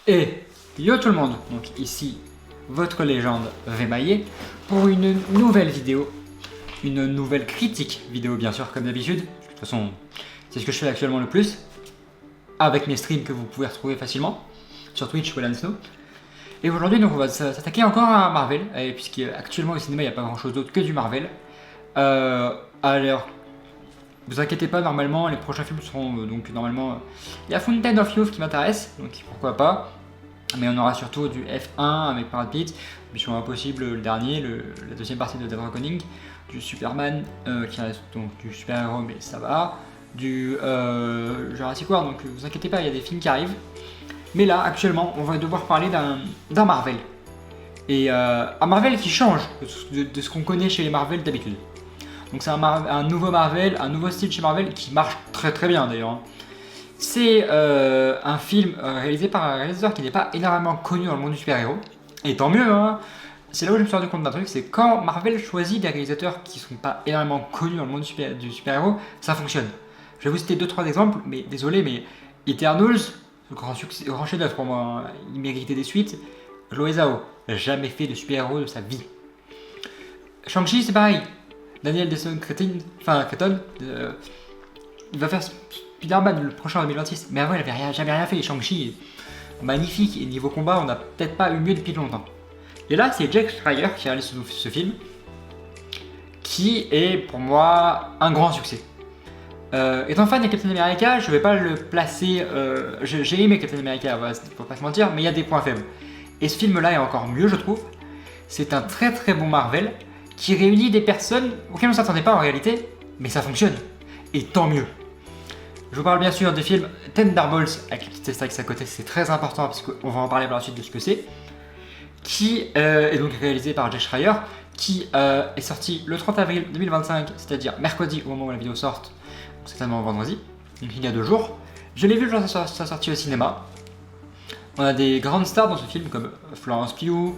Et yo tout le monde, donc ici votre légende Vémaillé pour une nouvelle vidéo, une nouvelle critique vidéo bien sûr comme d'habitude. De toute façon c'est ce que je fais actuellement le plus, avec mes streams que vous pouvez retrouver facilement sur Twitch ou Snow. Et aujourd'hui donc on va s'attaquer encore à Marvel, puisqu'actuellement au cinéma il n'y a pas grand chose d'autre que du Marvel. Alors vous inquiétez pas, normalement les prochains films seront donc normalement il y a Fountain of Youth qui m'intéresse, donc pourquoi pas. Mais on aura surtout du F1 avec Brad Pitt, Mission Impossible le dernier, la deuxième partie de Death Reckoning, du Superman qui reste donc du super-héros mais ça va, du Jurassic World, donc vous inquiétez pas, il y a des films qui arrivent. Mais là actuellement on va devoir parler d'un Marvel. Et un Marvel qui change de ce qu'on connaît chez les Marvel d'habitude. Donc c'est un nouveau Marvel, un nouveau style chez Marvel qui marche très très bien d'ailleurs. C'est un film réalisé par un réalisateur qui n'est pas énormément connu dans le monde du super-héros. Et tant mieux, hein. C'est là où je me suis rendu compte d'un truc, c'est quand Marvel choisit des réalisateurs qui ne sont pas énormément connus dans le monde du super-héros, ça fonctionne. Je vais vous citer 2-3 exemples, mais désolé, mais Eternals, grand chef-d'œuvre pour moi, hein. Il méritait des suites. Chloé Zhao, jamais fait de super-héros de sa vie. Shang-Chi, c'est pareil. Daniel Deson-Créton, il va faire Spider-Man le prochain en 2026, mais avant il avait jamais rien fait. Shang-Chi est magnifique et niveau combat on n'a peut-être pas eu mieux depuis longtemps. Et là c'est Jack Schreier qui réalise ce film, qui est pour moi un grand succès. Étant fan de Captain America, je vais pas le placer. J'ai aimé Captain America, faut pas se mentir, mais il y a des points faibles. Et ce film là est encore mieux je trouve. C'est un très très bon Marvel qui réunit des personnes auxquelles on ne s'attendait pas en réalité, mais ça fonctionne. Et tant mieux. Je vous parle bien sûr du film Thunderbolts avec les petites Astérix à côté, c'est très important parce qu'on va en parler par la suite de ce que c'est. Qui est donc réalisé par Jay Schreier, qui est sorti le 30 avril 2025, c'est-à-dire mercredi au moment où la vidéo sort, donc certainement vendredi, donc il y a 2 jours. Je l'ai vu lors de sa sortie au cinéma. On a des grandes stars dans ce film comme Florence Pugh,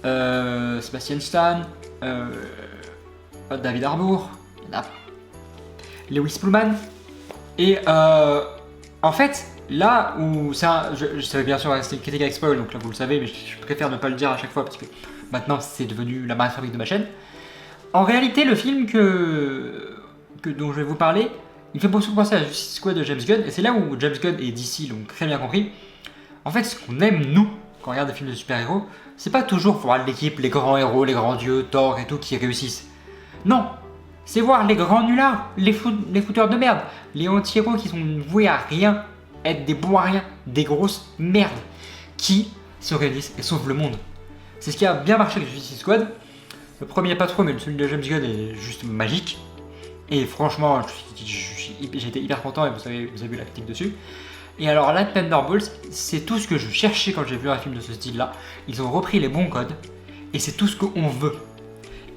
Sebastian Stan, David Harbour, Lewis Pullman. Et en fait, là où je savais bien sûr rester une critique avec spoil, donc là vous le savez, mais je préfère ne pas le dire à chaque fois parce que maintenant c'est devenu la marque fabrique de ma chaîne. En réalité, le film dont je vais vous parler, il fait beaucoup penser à Suicide Squad de James Gunn, et c'est là où James Gunn et DC l'ont très bien compris. En fait, ce qu'on aime nous quand on regarde des films de super-héros, c'est pas toujours voir l'équipe, les grands héros, les grands dieux, Thor et tout qui réussissent. Non, c'est voir les grands nullards, les fouteurs de merde, les anti-héros qui sont voués à rien, être des bons à rien, des grosses merdes, qui se réunissent et sauvent le monde. C'est ce qui a bien marché avec Suicide Squad. Le premier pas trop, mais celui de James Gunn est juste magique. Et franchement, j'ai été hyper content et vous avez vu la critique dessus. Et alors là, Thunderbolts, c'est tout ce que je cherchais quand j'ai vu un film de ce style-là. Ils ont repris les bons codes et c'est tout ce qu'on veut.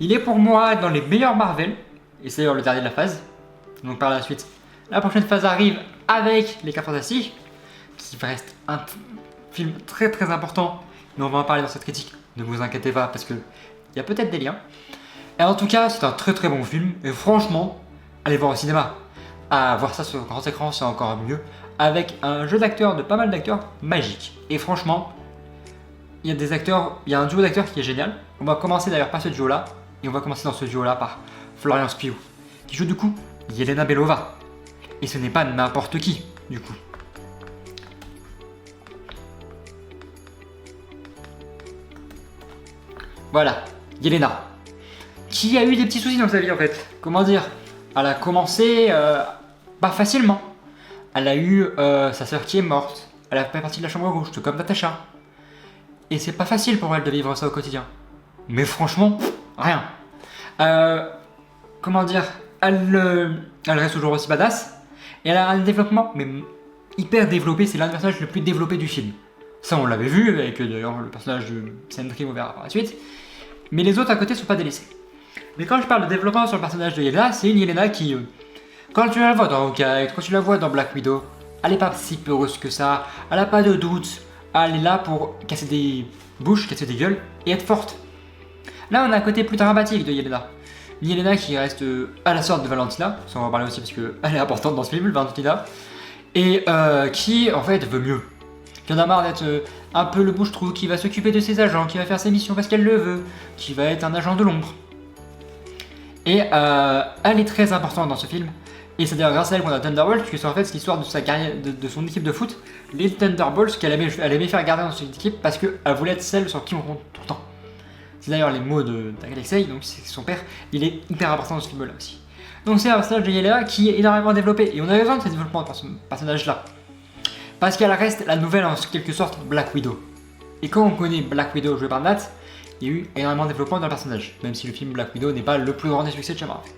Il est pour moi dans les meilleurs Marvel, et c'est d'ailleurs le dernier de la phase. Donc par la suite, la prochaine phase arrive avec les 4 Fantastiques, qui reste un film très très important, mais on va en parler dans cette critique, ne vous inquiétez pas, parce qu'il y a peut-être des liens. Et en tout cas, c'est un très très bon film, et franchement, allez voir au cinéma. À voir ça sur grand écran, c'est encore mieux, avec un jeu d'acteurs, de pas mal d'acteurs magiques. Et franchement, il y a un duo d'acteurs qui est génial. On va commencer d'ailleurs par ce duo-là, et on va commencer dans ce duo-là par Florence Pugh, qui joue du coup Yelena Belova. Et ce n'est pas n'importe qui, du coup. Voilà, Yelena, qui a eu des petits soucis dans sa vie en fait. Comment dire? Elle a commencé pas facilement. Elle a eu sa sœur qui est morte. Elle a fait partie de la chambre rouge, tout comme Natasha. Et c'est pas facile pour elle de vivre ça au quotidien. Mais franchement, rien. Comment dire, elle reste toujours aussi badass. Et elle a un développement, mais hyper développé. C'est l'un des personnages le plus développé du film. Ça, on l'avait vu avec d'ailleurs le personnage de Sentry, on verra par la suite. Mais les autres à côté sont pas délaissés. Mais quand je parle de développement sur le personnage de Yelena, c'est une Yelena qui, quand tu la vois dans Hawkeye, quand tu la vois dans Black Widow, elle est pas si peureuse que ça. Elle a pas de doute. Elle est là pour casser des bouches, casser des gueules et être forte. Là, on a un côté plus dramatique de Yelena. Yelena qui reste à la sorte de Valentina, ça on va en parler aussi parce qu'elle est importante dans ce film, Valentina, et qui en fait veut mieux. qui en a marre d'être un peu le bouche-trou, qui va s'occuper de ses agents, qui va faire ses missions parce qu'elle le veut, qui va être un agent de l'ombre. Et elle est très importante dans ce film. Et c'est d'ailleurs grâce à elle qu'on a Thunderbolt, que c'est en fait l'histoire de sa carrière, de son équipe de foot, les Thunderbolts qu'elle aimait faire garder dans son équipe parce qu'elle voulait être celle sur qui on compte tout le temps. C'est d'ailleurs les mots d'Alexei, donc c'est son père, il est hyper important dans ce film-là aussi. Donc c'est un personnage de Yelena qui est énormément développé, et on a besoin de ce développement de ce personnage-là. Parce qu'elle reste la nouvelle en quelque sorte Black Widow. Et quand on connaît Black Widow joué par Nat, il y a eu énormément de développement dans le personnage, même si le film Black Widow n'est pas le plus grand des succès de chez Marvel.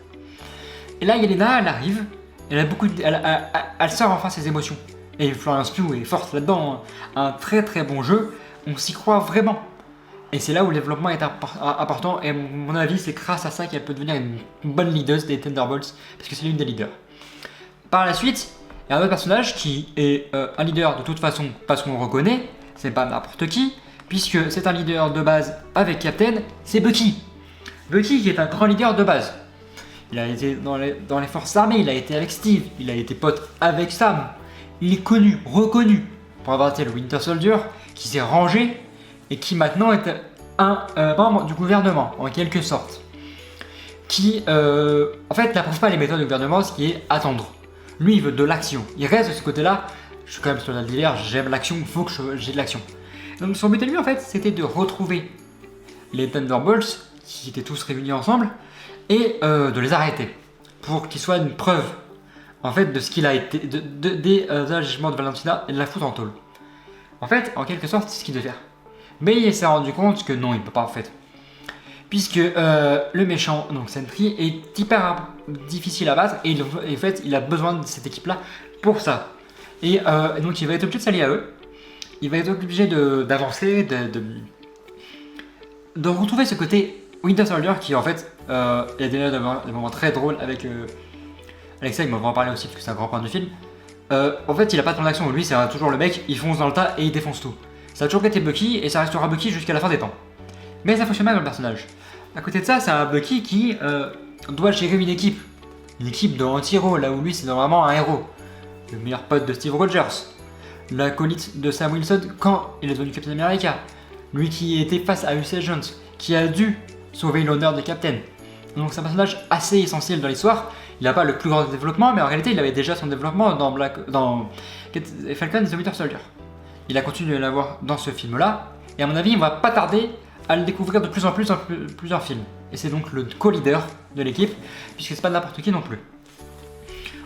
Et là, Yelena, elle arrive, elle sort enfin ses émotions. Et Florence Pugh est forte là-dedans, un très très bon jeu, on s'y croit vraiment. Et c'est là où le développement est important, et à mon avis, c'est grâce à ça qu'elle peut devenir une bonne leader des Thunderbolts, parce que c'est l'une des leaders. Par la suite, il y a un autre personnage qui est un leader de toute façon, parce qu'on le reconnaît, c'est pas n'importe qui, puisque c'est un leader de base avec Captain, c'est Bucky. Bucky qui est un grand leader de base. Il a été dans les forces armées, il a été avec Steve, il a été pote avec Sam. Il est connu, reconnu, pour avoir été le Winter Soldier, qui s'est rangé et qui maintenant est un membre du gouvernement, en quelque sorte. Qui, en fait, n'approuve pas les méthodes du gouvernement, ce qui est attendre. Lui, il veut de l'action. Il reste de ce côté-là. Je suis quand même soldat d'hiver, j'aime l'action, il faut que j'ai de l'action. Donc son but à lui, en fait, c'était de retrouver les Thunderbolts, qui étaient tous réunis ensemble, et de les arrêter, pour qu'ils soient une preuve, en fait, de ce qu'il a été, des agissements de Valentina et de la foutre en tôle. En fait, en quelque sorte, c'est ce qu'il devait faire. Mais il s'est rendu compte que non, il ne peut pas, en fait. Puisque le méchant, donc Sentry, est hyper difficile à battre, et en fait, il a besoin de cette équipe-là pour ça. Et donc, il va être obligé de s'allier à eux. Il va être obligé d'avancer, de retrouver ce côté Winter Soldier qui, en fait, il y a des moments très drôles avec Alexei, il m'a vraiment parlé aussi parce que c'est un grand point du film. En fait, il a pas tant d'action, lui, c'est toujours le mec, il fonce dans le tas et il défonce tout. Ça a toujours été Bucky et ça restera Bucky jusqu'à la fin des temps. Mais ça fonctionne mal dans le personnage. À côté de ça, c'est un Bucky qui doit gérer une équipe de anti-héros, là où lui, c'est vraiment un héros. Le meilleur pote de Steve Rogers, l'acolyte de Sam Wilson quand il est devenu Captain America, lui qui était face à US Agent, qui a dû sauver l'honneur de Captain. Donc c'est un personnage assez essentiel dans l'histoire. Il n'a pas le plus grand développement, mais en réalité il avait déjà son développement dans Falcon and the Winter Soldier. Il a continué à l'avoir dans ce film-là, et à mon avis, on va pas tarder à le découvrir de plus en plus dans plusieurs films. Et c'est donc le co-leader de l'équipe, puisque c'est pas n'importe qui non plus.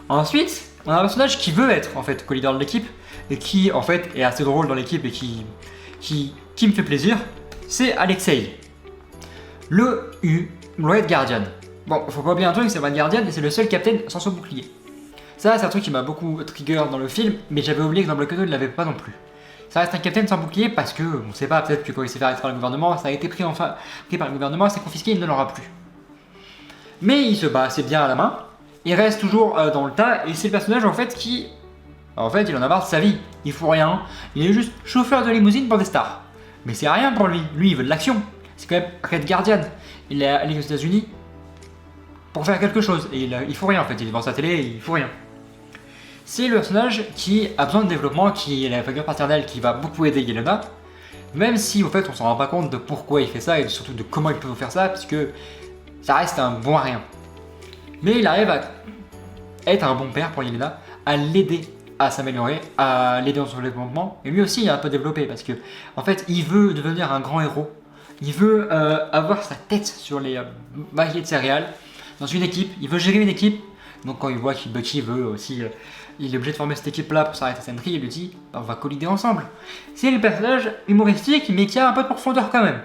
Ensuite, on a un personnage qui veut être en fait co-leader de l'équipe, et qui en fait est assez drôle dans l'équipe et qui me fait plaisir, c'est Alexei, le Red Guardian. Bon, faut pas oublier un truc, c'est Red Guardian et c'est le seul Captain sans son bouclier. Ça, c'est un truc qui m'a beaucoup trigger dans le film, mais j'avais oublié que dans Black Widow, il l'avait pas non plus. Ça reste un Captain sans bouclier parce que, on sait pas, peut-être que quand il s'est fait arrêter par le gouvernement, ça a été pris par le gouvernement, c'est confisqué, il ne l'aura plus. Mais il se bat assez bien à la main, il reste toujours dans le tas, et c'est le personnage en fait qui... En fait, il en a marre de sa vie, il fout rien, il est juste chauffeur de limousine pour des stars. Mais c'est rien pour lui, il veut de l'action. C'est quand même Red Guardian, il est allé aux États-Unis pour faire quelque chose, et il faut rien en fait, il est devant sa télé et il faut rien. C'est le personnage qui a besoin de développement, qui est la figure paternelle qui va beaucoup aider Yelena, même si en fait on s'en rend pas compte de pourquoi il fait ça et surtout de comment il peut faire ça, puisque ça reste un bon à rien. Mais il arrive à être un bon père pour Yelena, à l'aider à s'améliorer, à l'aider dans son développement, et lui aussi il a un peu développé parce que en fait il veut devenir un grand héros, il veut avoir sa tête sur les baguettes de céréales dans une équipe, il veut gérer une équipe. Donc quand il voit que Bucky veut aussi, il est obligé de former cette équipe-là pour s'arrêter à Sentry, il lui dit bah, on va collider ensemble. C'est le personnage humoristique mais qui a un peu de profondeur quand même.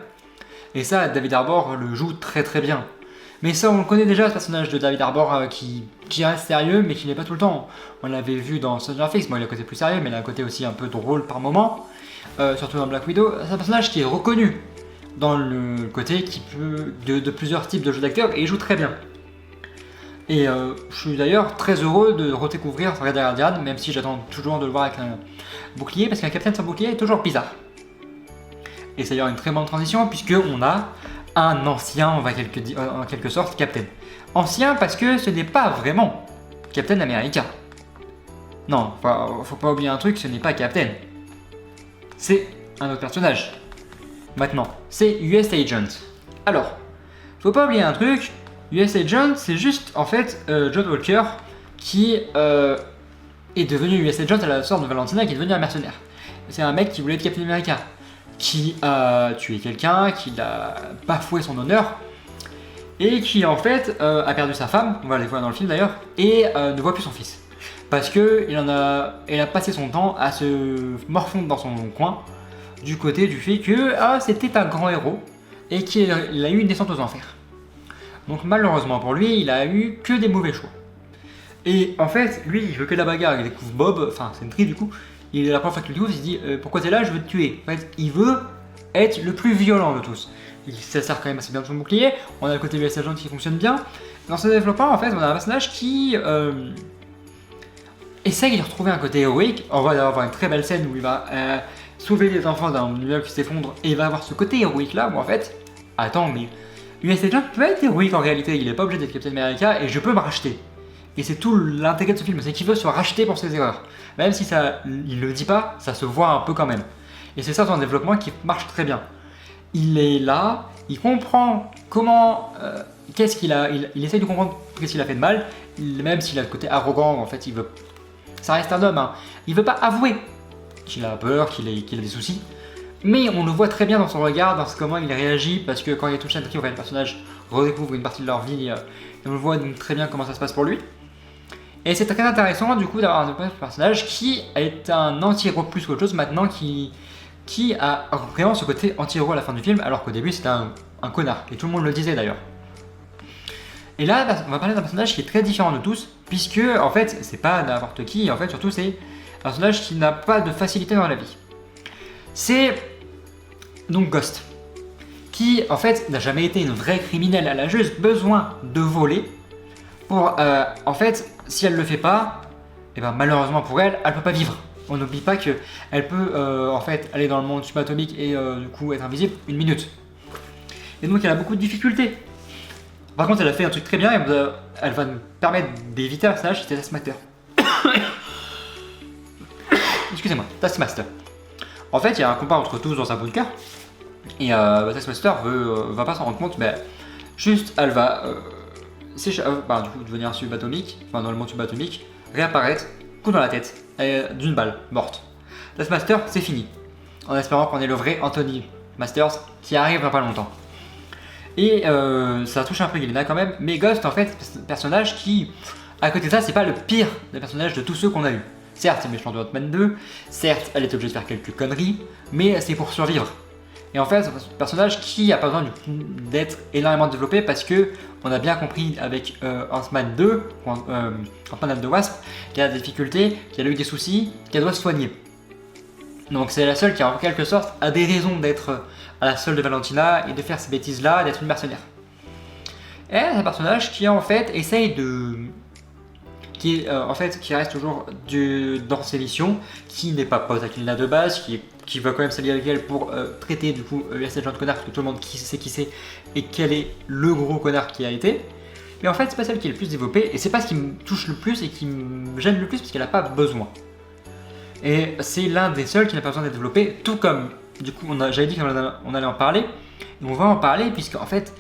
Et ça, David Harbour le joue très très bien. Mais ça, on le connaît déjà, ce personnage de David Harbour qui reste sérieux mais qui n'est pas tout le temps. On l'avait vu dans Stranger Things, bon il a un côté plus sérieux mais il a un côté aussi un peu drôle par moment, surtout dans Black Widow. C'est un personnage qui est reconnu dans le côté qui peut de plusieurs types de jeux d'acteurs et il joue très bien. Et je suis d'ailleurs très heureux de redécouvrir Red Guardian, même si j'attends toujours de le voir avec un bouclier, parce qu'un Captain sans bouclier est toujours bizarre. Et c'est d'ailleurs une très bonne transition, puisqu'on a un ancien, on va en quelque sorte, Captain. Ancien parce que ce n'est pas vraiment Captain America. Non, faut pas oublier un truc, ce n'est pas Captain. c'est un autre personnage. Maintenant, c'est US Agent. Alors, faut pas oublier un truc, US Agent, c'est juste en fait John Walker qui est devenu US Agent à la sorte de Valentina, qui est devenu un mercenaire. C'est un mec qui voulait être Captain America, qui a tué quelqu'un, qui a bafoué son honneur, et qui en fait a perdu sa femme, on va les voir dans le film d'ailleurs, et ne voit plus son fils. Parce que il a passé son temps à se morfondre dans son coin, du côté du fait que c'était un grand héros, et qu'il a eu une descente aux enfers. Donc malheureusement pour lui, il a eu que des mauvais choix. Et en fait, lui, il veut que la bagarre, il découvre Bob, enfin Sentry du coup, il est la première fois qu'il le découvre, il se dit pourquoi t'es là, je veux te tuer. En fait, il veut être le plus violent de tous. Ça sert quand même assez bien de son bouclier, on a le côté US Agent qui fonctionne bien. Dans ce développement, en fait, on a un personnage qui essaye de retrouver un côté héroïque. On va avoir une très belle scène où il va sauver les enfants d'un immeuble qui s'effondre et il va avoir ce côté héroïque là où en fait, attends, mais US Agent peut être héroïque en réalité, il est pas obligé d'être Captain America et je peux me racheter. Et c'est tout l'intérêt de ce film, c'est qu'il veut se racheter pour ses erreurs. Même si il le dit pas, ça se voit un peu quand même. Et c'est ça son développement qui marche très bien. Il est là, il comprend comment, qu'est-ce qu'il a, il essaye de comprendre qu'est-ce qu'il a fait de mal, même s'il a le côté arrogant, en fait, il veut, ça reste un homme, hein. Il veut pas avouer qu'il a peur, qu'il a des soucis, mais on le voit très bien dans son regard, dans comment il réagit, parce que quand il touche Sentry, le personnage redécouvre une partie de leur vie, et on le voit donc très bien comment ça se passe pour lui. Et c'est très intéressant du coup d'avoir un personnage qui est un anti-héros plus qu'autre chose maintenant, qui a vraiment ce côté anti-héros à la fin du film, alors qu'au début c'était un connard, et tout le monde le disait d'ailleurs. Et là, on va parler d'un personnage qui est très différent de tous, puisque en fait, c'est pas n'importe qui, en fait, surtout c'est un personnage qui n'a pas de facilité dans la vie. C'est donc Ghost, qui en fait n'a jamais été une vraie criminelle, elle a juste besoin de voler pour, en fait, si elle le fait pas, et ben malheureusement pour elle, elle peut pas vivre. On n'oublie pas qu'elle peut en fait aller dans le monde subatomique et du coup être invisible une minute. Et donc elle a beaucoup de difficultés. Par contre elle a fait un truc très bien et elle va nous permettre d'éviter un personnage, c'était Taskmaster. Excusez-moi, Taskmaster. En fait il y a un combat entre tous dans un bunker. Et Taskmaster va pas s'en rendre compte, mais juste elle va du coup devenir subatomique, enfin dans le monde subatomique, réapparaître, coup dans la tête, d'une balle, morte. Taskmaster, c'est fini. En espérant qu'on ait le vrai Anthony Masters qui arrive dans pas longtemps. Et ça touche un peu Yelena quand même, mais Ghost en fait, c'est un personnage qui, à côté de ça, c'est pas le pire des personnages de tous ceux qu'on a eu. Certes, c'est méchant de Ant-Man 2, certes, elle est obligée de faire quelques conneries, mais c'est pour survivre. Et en fait, c'est un personnage qui a pas besoin d'être énormément développé parce que on a bien compris avec Ant-Man 2, Ant-Man and the Wasp, qu'elle a des difficultés, qu'elle a eu des soucis, qu'elle doit se soigner. Donc c'est la seule qui, en quelque sorte, a des raisons d'être à la solde de Valentina et de faire ces bêtises-là, d'être une mercenaire. Et c'est un personnage qui, en fait, essaye de... qui reste toujours dans ses missions, qui n'est pas pote avec Yelena de base, qui va quand même s'allier avec elle pour traiter du coup US Agent de connard, parce que tout le monde sait qui c'est et quel est le gros connard qui a été. Mais en fait, c'est pas celle qui est le plus développée et c'est pas ce qui me touche le plus et qui me gêne le plus parce qu'elle n'a pas besoin. Et c'est l'un des seuls qui n'a pas besoin d'être développé, tout comme, du coup, j'avais dit qu'on allait en parler, et on va en parler puisque en fait,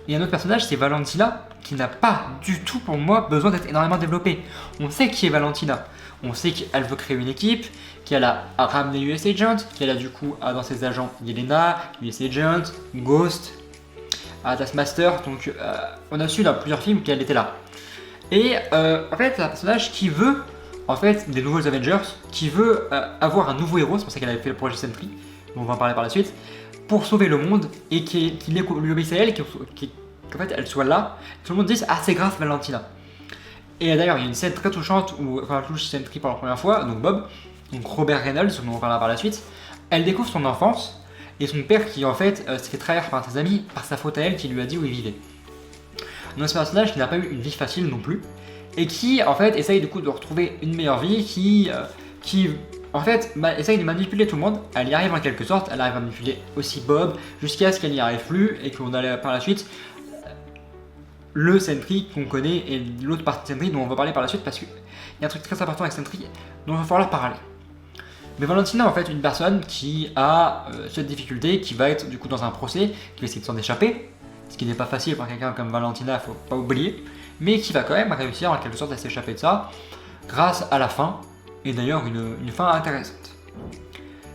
il y a un autre personnage, c'est Valentina, qui n'a pas du tout pour moi besoin d'être énormément développé. On sait qui est Valentina, on sait qu'elle veut créer une équipe, qu'elle a ramené US Agent, qu'elle a du coup dans ses agents Yelena, US Agent, Ghost, Taskmaster, donc on a su dans plusieurs films qu'elle était là. Et en fait c'est un personnage qui veut en fait des nouveaux Avengers, qui veut avoir un nouveau héros, c'est pour ça qu'elle avait fait le projet Sentry, on va en parler par la suite, pour sauver le monde et qu'il lui obéisse à elle, qu'en fait elle soit là, tout le monde dise ah c'est grâce Valentina. Et d'ailleurs il y a une scène très touchante où quand elle touche Sentry pour la première fois, donc Bob, donc Robert Reynolds, on en parlera par la suite, elle découvre son enfance et son père qui en fait s'est fait trahir par ses amis par sa faute à elle qui lui a dit où il vivait. Donc ce personnage qui n'a pas eu une vie facile non plus et qui en fait essaye du coup de retrouver une meilleure vie, qui en fait essaye de manipuler tout le monde. Elle y arrive en quelque sorte, elle arrive à manipuler aussi Bob jusqu'à ce qu'elle n'y arrive plus et qu'on allait par la suite le Sentry qu'on connaît et l'autre partie de Sentry dont on va parler par la suite parce qu'il y a un truc très important avec Sentry dont il va falloir parler. Mais Valentina, en fait, une personne qui a cette difficulté, qui va être du coup dans un procès, qui va essayer de s'en échapper, ce qui n'est pas facile pour quelqu'un comme Valentina, faut pas oublier, mais qui va quand même réussir en quelque sorte à s'échapper de ça, grâce à la fin, et d'ailleurs une fin intéressante.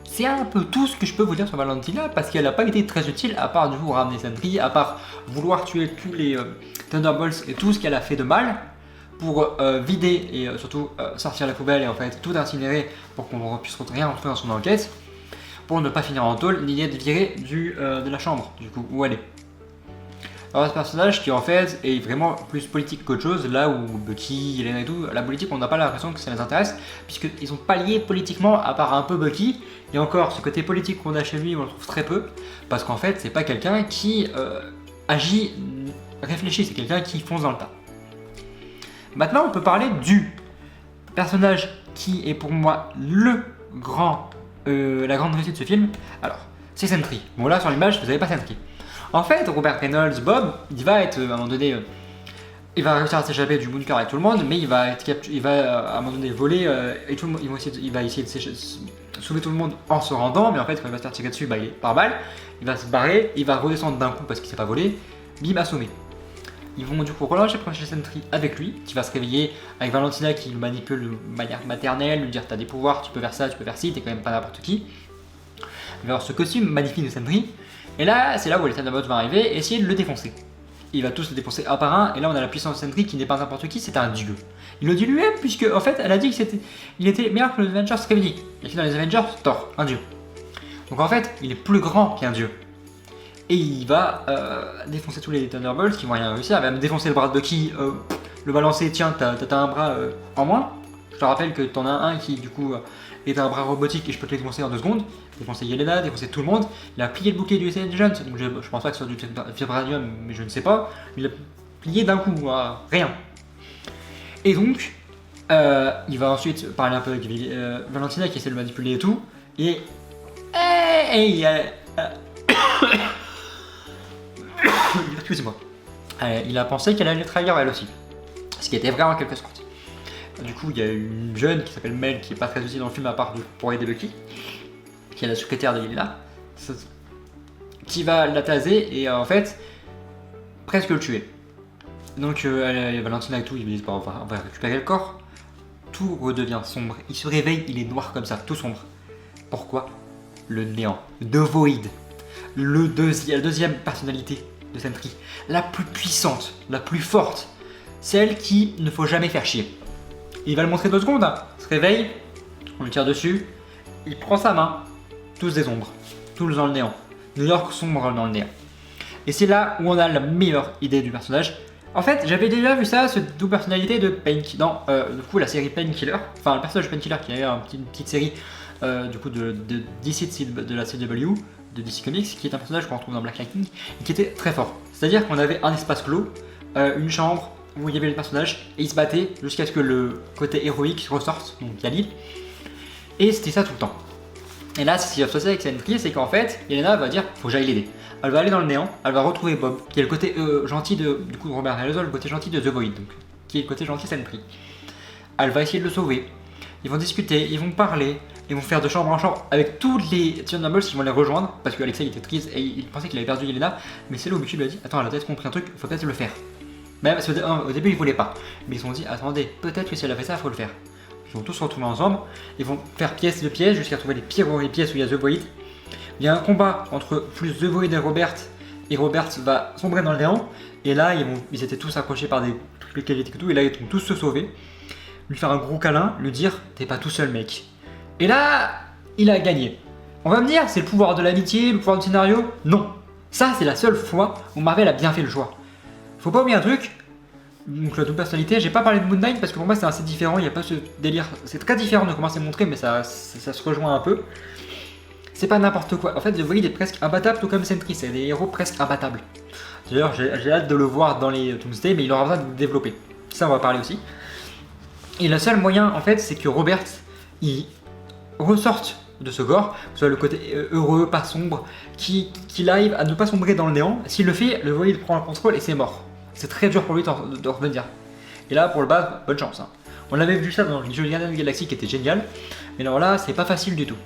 C'est un peu tout ce que je peux vous dire sur Valentina, parce qu'elle n'a pas été très utile, à part du coup ramener Sentry, à part vouloir tuer tous les Thunderbolts et tout ce qu'elle a fait de mal, pour vider et surtout sortir la poubelle et en fait tout incinérer pour qu'on puisse rien retrouver dans son enquête, pour ne pas finir en tôle, ni être viré de la chambre, du coup, où elle est. Alors ce personnage qui en fait est vraiment plus politique qu'autre chose, là où Bucky, Elena et tout, la politique on n'a pas l'impression que ça les intéresse, puisqu'ils sont pas liés politiquement à part un peu Bucky, et encore ce côté politique qu'on a chez lui on le trouve très peu, parce qu'en fait c'est pas quelqu'un qui agit, réfléchit, c'est quelqu'un qui fonce dans le tas. Maintenant on peut parler du personnage qui est pour moi la grande réussite de ce film, alors c'est Sentry. Bon là sur l'image vous avez pas Sentry. En fait, Robert Reynolds, Bob, il va être à un moment donné, il va réussir à s'échapper du bunker avec tout le monde, mais il va à un moment donné voler et tout le monde, il va essayer de sauver tout le monde en se rendant, mais en fait quand il va se faire tirer dessus, il est par balle, il va se barrer, il va redescendre d'un coup parce qu'il s'est pas volé, bim assommé. Ils vont du coup relâcher Prochain Sentry avec lui, qui va se réveiller avec Valentina qui le manipule de manière maternelle, lui dire t'as des pouvoirs, tu peux faire ça, tu peux faire ci, t'es quand même pas n'importe qui. Il va avoir ce costume magnifique de Sentry. Et là, c'est là où les Thunderbolts vont arriver et essayer de le défoncer. Il va tous le défoncer un par un, et là on a la puissance de Sentry qui n'est pas n'importe qui, c'est un dieu. Il le dit lui-même, puisque en fait elle a dit qu'il était meilleur que les Avengers réunis. Et que dans les Avengers, Thor, un dieu. Donc en fait, il est plus grand qu'un dieu. Et il va défoncer tous les Thunderbolts qui vont rien réussir. Il va même défoncer le bras de Bucky, le balancer, tiens, t'as un bras en moins. Je te rappelle que t'en as un qui du coup est un bras robotique et je peux te le défoncer en 2 secondes. Défoncer Yelena, défoncer tout le monde. Il a plié le bouquet du US Agent, donc je pense pas que ce soit du vibranium, mais je ne sais pas. Il a plié d'un coup, rien. Et donc, il va ensuite parler un peu avec Valentina qui essaie de le manipuler et tout. Et excusez-moi. Il a pensé qu'elle allait le trahir elle aussi. Ce qui était vrai en quelque sorte. Du coup, il y a une jeune qui s'appelle Mel qui est pas très utile dans le film à part pour aider Bucky, qui est la secrétaire de Yelena, qui va la taser et en fait presque le tuer. Donc Valentina et tout, ils lui disent on va récupérer le corps. Tout redevient sombre. Il se réveille, il est noir comme ça, tout sombre. Pourquoi? Le néant, The Void. La deuxième personnalité de Sentry, la plus puissante, la plus forte, celle qui ne faut jamais faire chier. Il va le montrer 2 secondes, il se réveille, on lui tire dessus, il prend sa main, tous des ombres, tous dans le néant. New York sombre dans le néant. Et c'est là où on a la meilleure idée du personnage. En fait, j'avais déjà vu ça, cette double personnalité de Painkiller, dans du coup la série Painkiller, enfin le personnage de Painkiller qui a une petite série du coup de DC de la CW, de DC Comics, qui est un personnage qu'on retrouve dans Black Lightning, et qui était très fort. C'est-à-dire qu'on avait un espace clos, une chambre où il y avait le personnage, et ils se battaient jusqu'à ce que le côté héroïque ressorte, donc Khalil, et c'était ça tout le temps. Et là, ce qui va se passer avec Sentry, c'est qu'en fait, Yelena va dire faut que j'aille l'aider. Elle va aller dans le néant, elle va retrouver Bob, qui est le côté gentil du coup de Robert Reynolds, le côté gentil de The Void, donc, qui est le côté gentil de Sentry. Elle va essayer de le sauver. Ils vont discuter, ils vont parler, ils vont faire de chambre en chambre avec tous les Thunderbolts qui vont les rejoindre, parce que Alexei était triste et il pensait qu'il avait perdu Yelena, mais c'est là où Bucky lui a dit attends, elle a peut-être compris un truc, faut peut-être le faire. Même parce qu'au début ils voulaient pas, mais ils se sont dit attendez, peut-être que si elle a fait ça, il faut le faire. Ils vont tous se retrouver ensemble, ils vont faire pièce de pièce jusqu'à trouver les pires pièces où il y a The Void. Il y a un combat entre plus The Void et Robert va sombrer dans le néant, et là ils étaient tous accrochés par des trucs et tout, et là ils vont tous se sauver, lui faire un gros câlin, lui dire t'es pas tout seul mec. Et là, il a gagné. On va me dire, c'est le pouvoir de l'amitié, le pouvoir du scénario? Non. Ça, c'est la seule fois où Marvel a bien fait le choix. Faut pas oublier un truc, donc la double personnalité, j'ai pas parlé de Moon Knight parce que pour moi c'est assez différent, il n'y a pas ce délire, c'est très différent de comment c'est montré, mais ça se rejoint un peu. C'est pas n'importe quoi. En fait, The Void est presque imbattable, tout comme Sentry, c'est des héros presque imbattables. D'ailleurs, j'ai hâte de le voir dans les Doomsday, mais il aura besoin de développer. Ça, on va parler aussi. Et le seul moyen, en fait, c'est que Robert, il ressorte de ce gore, soit le côté heureux, pas sombre, qu'il arrive à ne pas sombrer dans le néant. S'il le fait, le Void prend le contrôle et c'est mort. C'est très dur pour lui de revenir. Et là, pour le bas, bonne chance. Hein. On avait vu ça dans le jeu Guardians of the Galaxy qui était génial, mais alors là, c'est pas facile du tout.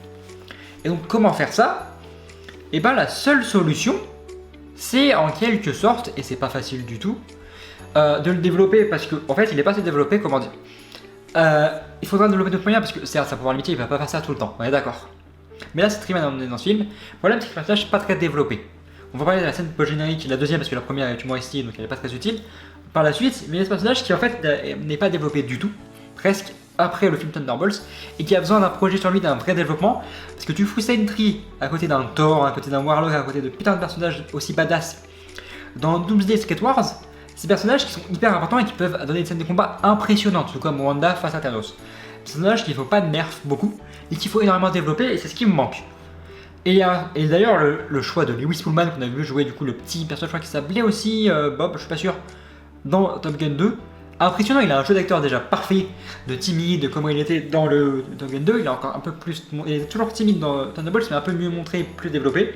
Et donc, comment faire ça? Et ben, la seule solution, c'est en quelque sorte, et c'est pas facile du tout, de le développer parce que, en fait, il est pas assez développé, comment dire. Il faudra développer d'autres moyens parce que, certes, ça pouvoir limiter, il va pas faire ça tout le temps, on est d'accord. Mais là, c'est très bien dans ce film. Le problème, c'est que le personnage n'est pas très développé. On va parler de la scène post-générique, la deuxième, parce que la première est humoristique, donc elle n'est pas très utile. Par la suite, mais il y a ce personnage qui, en fait, n'est pas développé du tout, presque après le film Thunderbolts, et qui a besoin d'un projet sur lui, d'un vrai développement, parce que tu fous Sentry à côté d'un Thor, à côté d'un Warlock, à côté de putain de personnages aussi badass dans Doomsday Secret Wars, ces personnages qui sont hyper importants et qui peuvent donner une scène de combat impressionnante, tout comme Wanda face à Thanos. Personnages qu'il ne faut pas de nerf beaucoup, et qu'il faut énormément développer, et c'est ce qui me manque. Et d'ailleurs, le choix de Lewis Pullman, qu'on a vu jouer du coup le petit personnage qui s'appelait aussi Bob, je suis pas sûr, dans Top Gun 2, impressionnant. Il a un jeu d'acteur déjà parfait, de timide, de comment il était dans le Top Gun 2. Il est encore un peu plus, il est toujours timide dans Thunderbolts, mais un peu mieux montré, plus développé.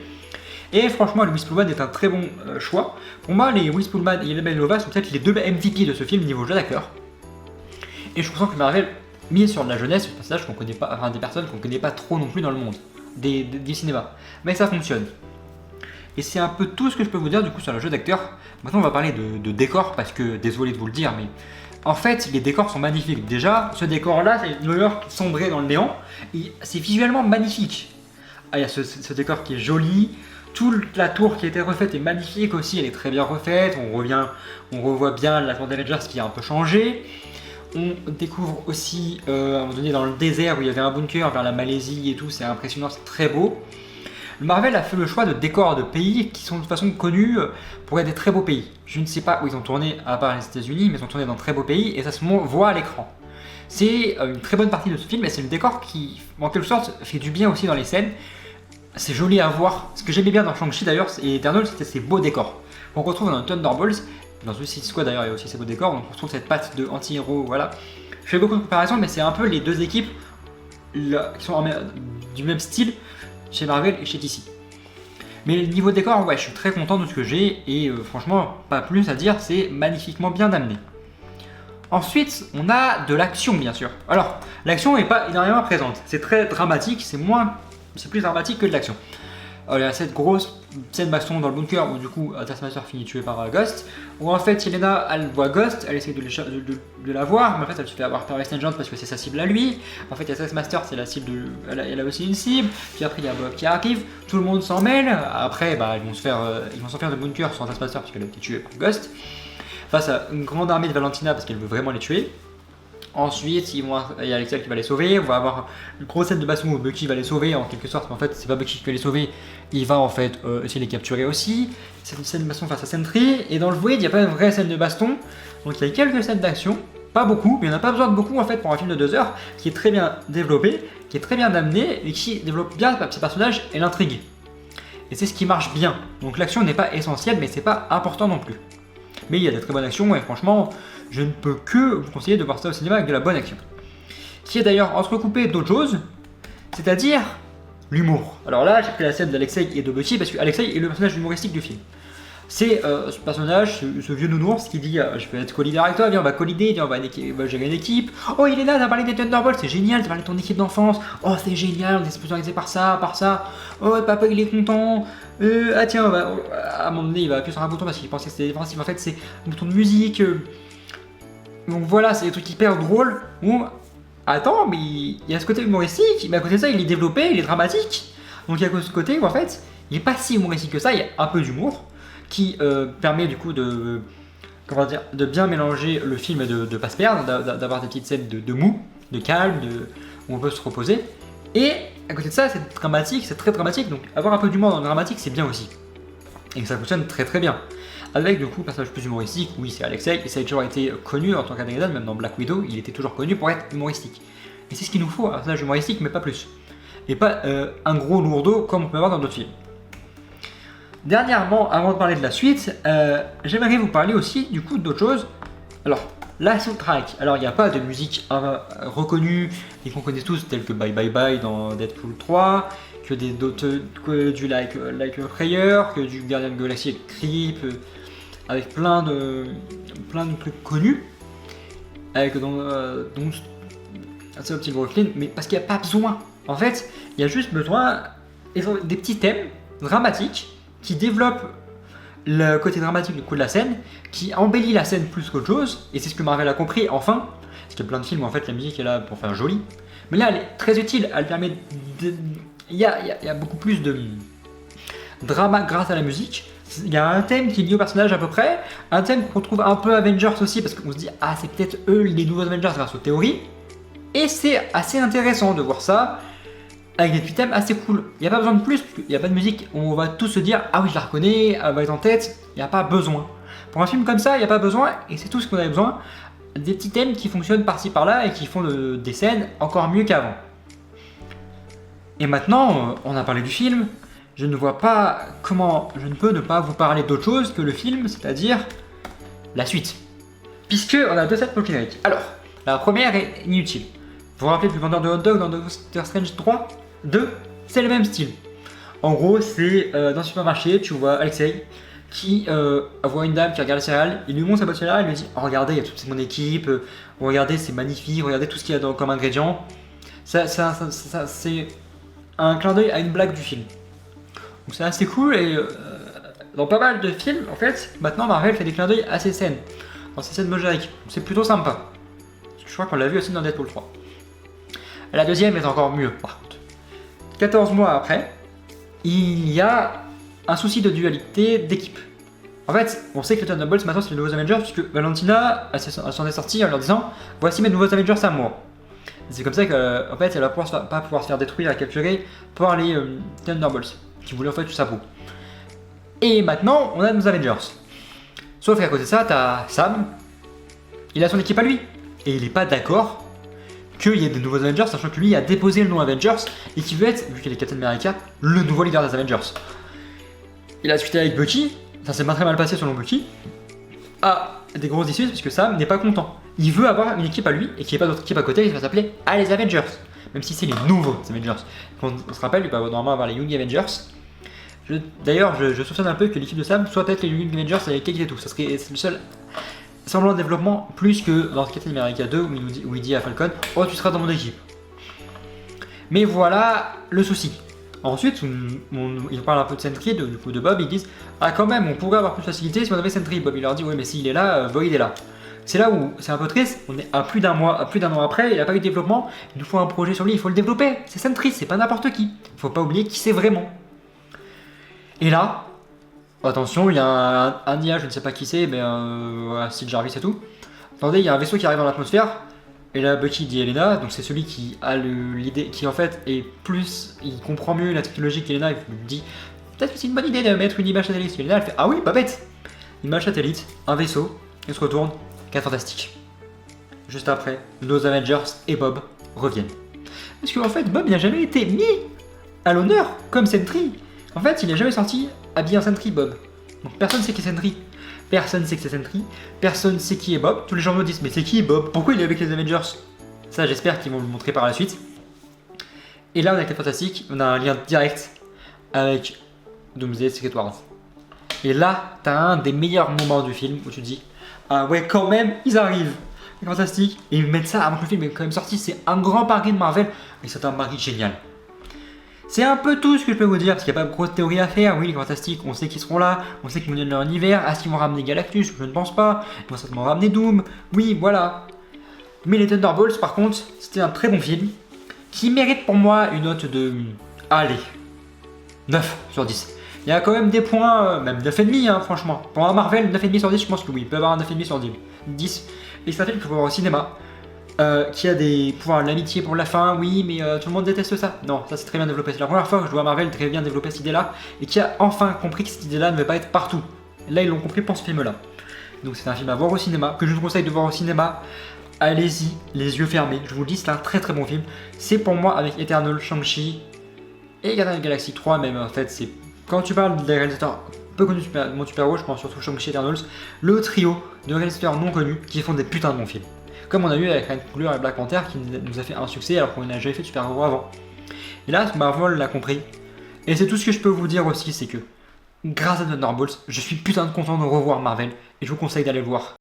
Et franchement, Lewis Pullman est un très bon choix. Pour moi, les Lewis Pullman et Idris Elba sont peut-être les deux MVP de ce film niveau jeu d'acteur. Et je trouve que Marvel mise sur de la jeunesse, des personnages qu'on connaît pas, enfin des personnes qu'on connaît pas trop non plus dans le monde du cinéma. Mais ça fonctionne. Et c'est un peu tout ce que je peux vous dire du coup sur le jeu d'acteur. Maintenant on va parler de décors parce que, désolé de vous le dire, mais en fait les décors sont magnifiques. Déjà, ce décor là, c'est New York sombré dans le néant. C'est visuellement magnifique. Ah, il y a ce décor qui est joli. Toute la tour qui a été refaite est magnifique aussi, elle est très bien refaite. On revoit bien la tour des Avengers qui a un peu changé. On découvre aussi à un moment donné dans le désert où il y avait un bunker vers la Malaisie et tout, c'est impressionnant, c'est très beau. Marvel a fait le choix de décors de pays qui sont de toute façon connus pour être des très beaux pays. Je ne sais pas où ils ont tourné à part les États-Unis, mais ils ont tourné dans de très beaux pays et ça se voit à l'écran. C'est une très bonne partie de ce film et c'est le décor qui, en quelque sorte, fait du bien aussi dans les scènes. C'est joli à voir. Ce que j'aimais bien dans Shang-Chi d'ailleurs et Eternal, c'était ces beaux décors qu'on retrouve dans Thunderbolts. Dans Suicide Squad d'ailleurs, il y a aussi ces beaux décors, donc on retrouve cette patte de anti-héros, voilà. Je fais beaucoup de comparaisons, mais c'est un peu les deux équipes là, qui sont du même style chez Marvel et chez DC. Mais niveau décor, ouais, je suis très content de ce que j'ai, et franchement, pas plus à dire, c'est magnifiquement bien amené. Ensuite, on a de l'action, bien sûr. Alors, l'action n'est pas énormément présente, c'est très dramatique, c'est plus dramatique que de l'action. Il y a cette grosse scène baston dans le bunker où du coup Taskmaster finit tué par Ghost, où en fait Yelena elle voit Ghost, elle essaie de la voir, mais en fait elle se fait avoir par West Agent parce que c'est sa cible à lui. En fait il y a Taskmaster, c'est la cible de. Elle a aussi une cible, puis après il y a Bob qui arrive, tout le monde s'en mêle, après bah, ils vont s'en faire de bunker sans Taskmaster parce qu'elle a été tuée par Ghost, face à une grande armée de Valentina parce qu'elle veut vraiment les tuer. Ensuite, il y a Alexia qui va les sauver. On va avoir une grosse scène de baston où Bucky va les sauver en quelque sorte. Mais en fait, c'est pas Bucky qui va les sauver. Il va en fait essayer de les capturer aussi. C'est une scène de baston face à Sentry. Et dans le Void, il n'y a pas une vraie scène de baston. Donc il y a quelques scènes d'action. Pas beaucoup, mais il n'y en a pas besoin de beaucoup en fait pour un film de 2 heures qui est très bien développé, qui est très bien amené et qui développe bien ses personnages et l'intrigue. Et c'est ce qui marche bien. Donc l'action n'est pas essentielle, mais c'est pas important non plus. Mais il y a des très bonnes actions et franchement, je ne peux que vous conseiller de voir ça au cinéma avec de la bonne action. Qui est d'ailleurs entrecoupé d'autres choses, c'est-à-dire l'humour. Alors là, j'ai pris la scène d'Alexei et de Bucky parce que Alexei est le personnage humoristique du film. C'est ce personnage, ce vieux nounours qui dit je peux être co-leader avec toi, viens on va co-leader, viens on va gérer une équipe. Oh il est là, t'as parlé des Thunderbolts, c'est génial, t'as parlé de ton équipe d'enfance. Oh c'est génial, on est sponsorisé par ça, par ça. Oh papa il est content. Ah tiens, à un moment donné il va appuyer sur un bouton parce qu'il pensait que c'était défensif, en fait c'est un bouton de musique. Donc voilà, c'est des trucs hyper drôles. Bon, attends, mais il y a ce côté humoristique, mais à côté de ça il est développé, il est dramatique. Donc il y a ce côté où en fait il est pas si humoristique que ça, il y a un peu d'humour qui permet du coup de bien mélanger le film et de pas se perdre, d'avoir des petites scènes de mou, de calme, où on peut se reposer. Et à côté de ça, c'est dramatique, c'est très dramatique, donc avoir un peu d'humour dans le dramatique, c'est bien aussi. Et ça fonctionne très très bien. Avec du coup un personnage plus humoristique, oui c'est Alexei, et ça a toujours été connu en tant qu'Adrian, même dans Black Widow, il était toujours connu pour être humoristique. Et c'est ce qu'il nous faut, un personnage humoristique, mais pas plus. Et pas un gros lourdeau comme on peut avoir dans d'autres films. Dernièrement, avant de parler de la suite, j'aimerais vous parler aussi du coup d'autre chose. Alors, la soundtrack. Alors, il n'y a pas de musique reconnue et qu'on connaît tous, telle que Bye Bye Bye dans Deadpool 3, que du Like a Prayer, que du Guardian of the Galaxy avec Creep, avec plein de trucs connus. avec un seul petit Brooklyn, mais parce qu'il n'y a pas besoin. En fait, il y a juste besoin des petits thèmes dramatiques qui développent le côté dramatique du coup de la scène, qui embellit la scène plus qu'autre chose, et c'est ce que Marvel a compris enfin, parce qu'il y a plein de films où en fait la musique est là pour faire joli, mais là elle est très utile, elle permet de... Il y a beaucoup plus de drama grâce à la musique. Il y a un thème qui est lié au personnage à peu près, un thème qu'on trouve un peu Avengers aussi, parce qu'on se dit ah c'est peut-être eux les nouveaux Avengers grâce aux théories, et c'est assez intéressant de voir ça, avec des petits thèmes assez cool. Il n'y a pas besoin de plus, il n'y a pas de musique où on va tous se dire ah oui je la reconnais, elle va être en tête, il n'y a pas besoin. Pour un film comme ça, il n'y a pas besoin, et c'est tout ce qu'on avait besoin, des petits thèmes qui fonctionnent par-ci par-là et qui font des scènes encore mieux qu'avant. Et maintenant, on a parlé du film, je ne vois pas comment je ne peux ne pas vous parler d'autre chose que le film, c'est-à-dire la suite. Puisque on a deux scènes post-génériques. Alors, la première est inutile. Vous vous rappelez du vendeur de hot dog dans Doctor Strange 3 2, c'est le même style. En gros, c'est dans un supermarché, tu vois Alexei qui voit une dame qui regarde les céréales, il lui montre sa boîte de céréales, il lui dit oh, regardez, il y a toute mon équipe, regardez, c'est magnifique, regardez tout ce qu'il y a comme ingrédients. Ça c'est un clin d'œil à une blague du film. Donc c'est assez cool et dans pas mal de films, en fait, maintenant Marvel fait des clins d'œil à ces scènes, dans ces scènes mosaïques. C'est plutôt sympa. Je crois qu'on l'a vu aussi dans Deadpool 3. La deuxième est encore mieux par contre. 14 mois après, il y a un souci de dualité d'équipe. En fait, on sait que les Thunderbolts maintenant c'est les nouveaux Avengers puisque Valentina s'en est sortie en leur disant voici mes nouveaux Avengers à moi. C'est comme ça qu'en fait elle va pas pouvoir se faire détruire et capturer par les Thunderbolts qui voulaient en fait sa peau. Et maintenant on a nos Avengers. Sauf qu'à côté de ça, t'as Sam, il a son équipe à lui et il est pas d'accord qu'il y ait des nouveaux Avengers, sachant que lui a déposé le nom Avengers et qui veut être, vu qu'il est Captain America, le nouveau leader des Avengers. Il a discuté avec Bucky, ça s'est pas très mal passé selon Bucky, a des grosses issues parce que Sam n'est pas content. Il veut avoir une équipe à lui et qu'il n'y ait pas d'autre équipe à côté qui va s'appeler les Avengers, même si c'est les nouveaux Avengers. Quand on se rappelle, il va normalement avoir les Young Avengers. D'ailleurs, je soupçonne un peu que l'équipe de Sam soit peut-être les Young Avengers avec Kate et tout. C'est le seul semblant de développement plus que dans Captain America 2 où il dit à Falcon oh tu seras dans mon équipe. Mais voilà le souci. Ensuite, il parle un peu de Sentry, du coup de Bob, ils disent ah quand même on pourrait avoir plus de facilité si on avait Sentry. Bob il leur dit ouais mais s'il est là, Boyd est là. C'est là où c'est un peu triste, on est à plus d'un an après, il n'y a pas eu de développement, il nous faut un projet sur lui, il faut le développer. C'est Sentry, c'est pas n'importe qui. Il faut pas oublier qui c'est vraiment. Et là, attention, il y a un IA, je ne sais pas qui c'est, mais un style Jarvis et tout. Attendez, il y a un vaisseau qui arrive dans l'atmosphère. Et là, Bucky dit Elena, donc c'est celui qui a l'idée, qui en fait est plus, il comprend mieux la technologie qu'Elena. Il me dit peut-être que c'est une bonne idée de mettre une image satellite. Elena, elle fait ah oui, pas bête. Image satellite, un vaisseau, il se retourne, 4 fantastiques. Juste après, nos Avengers et Bob reviennent. Parce qu'en fait, Bob n'a jamais été mis à l'honneur comme Sentry. En fait, il n'est jamais sorti habillé en Sentry, Bob. Donc personne ne sait qui est Sentry. Personne ne sait que c'est Sentry. Personne ne sait qui est Bob. Tous les journaux disent mais c'est qui Bob? Pourquoi il est avec les Avengers? Ça, j'espère qu'ils vont le montrer par la suite. Et là, on a été fantastique. On a un lien direct avec Doomsday Secret Wars. Et là, t'as un des meilleurs moments du film où tu te dis ah ouais, quand même, ils arrivent. C'est fantastique. Et ils mettent ça avant que le film est quand même sorti. C'est un grand pari de Marvel. Et c'est un pari génial. C'est un peu tout ce que je peux vous dire, parce qu'il n'y a pas de grosse théorie à faire. Oui, les Fantastiques, on sait qu'ils seront là, on sait qu'ils vont donner leur univers. Est-ce qu'ils vont ramener Galactus? Je ne pense pas. Ils vont certainement ramener Doom. Oui, voilà. Mais les Thunderbolts, par contre, c'était un très bon film qui mérite pour moi une note de. Allez, 9 sur 10. Il y a quand même des points, même 9,5, hein, franchement. Pour un Marvel, 9,5 sur 10, je pense que oui, il peut avoir un 9,5 sur 10. Et c'est un film qu'il faut voir au cinéma. Qui a des pouvoirs de l'amitié pour la fin, oui, mais tout le monde déteste ça. Non, ça c'est très bien développé. C'est la première fois que je vois Marvel très bien développer cette idée-là et qui a enfin compris que cette idée-là ne va pas être partout. Là, ils l'ont compris pour ce film-là. Donc c'est un film à voir au cinéma, que je vous conseille de voir au cinéma. Allez-y, les yeux fermés. Je vous le dis, c'est un très très bon film. C'est pour moi avec Eternal, Shang-Chi et Guardians of the Galaxy 3 même. En fait, c'est quand tu parles des réalisateurs peu connus de mon super-héros, je pense surtout Shang-Chi et Eternals, le trio de réalisateurs non connus qui font des putains de bons films. Comme on a eu avec Ryan Coogler et Black Panther qui nous a fait un succès alors qu'on n'a jamais fait de super-héros avant. Et là, Marvel l'a compris. Et c'est tout ce que je peux vous dire aussi, c'est que grâce à Thunderbolts, je suis putain de content de revoir Marvel et je vous conseille d'aller le voir.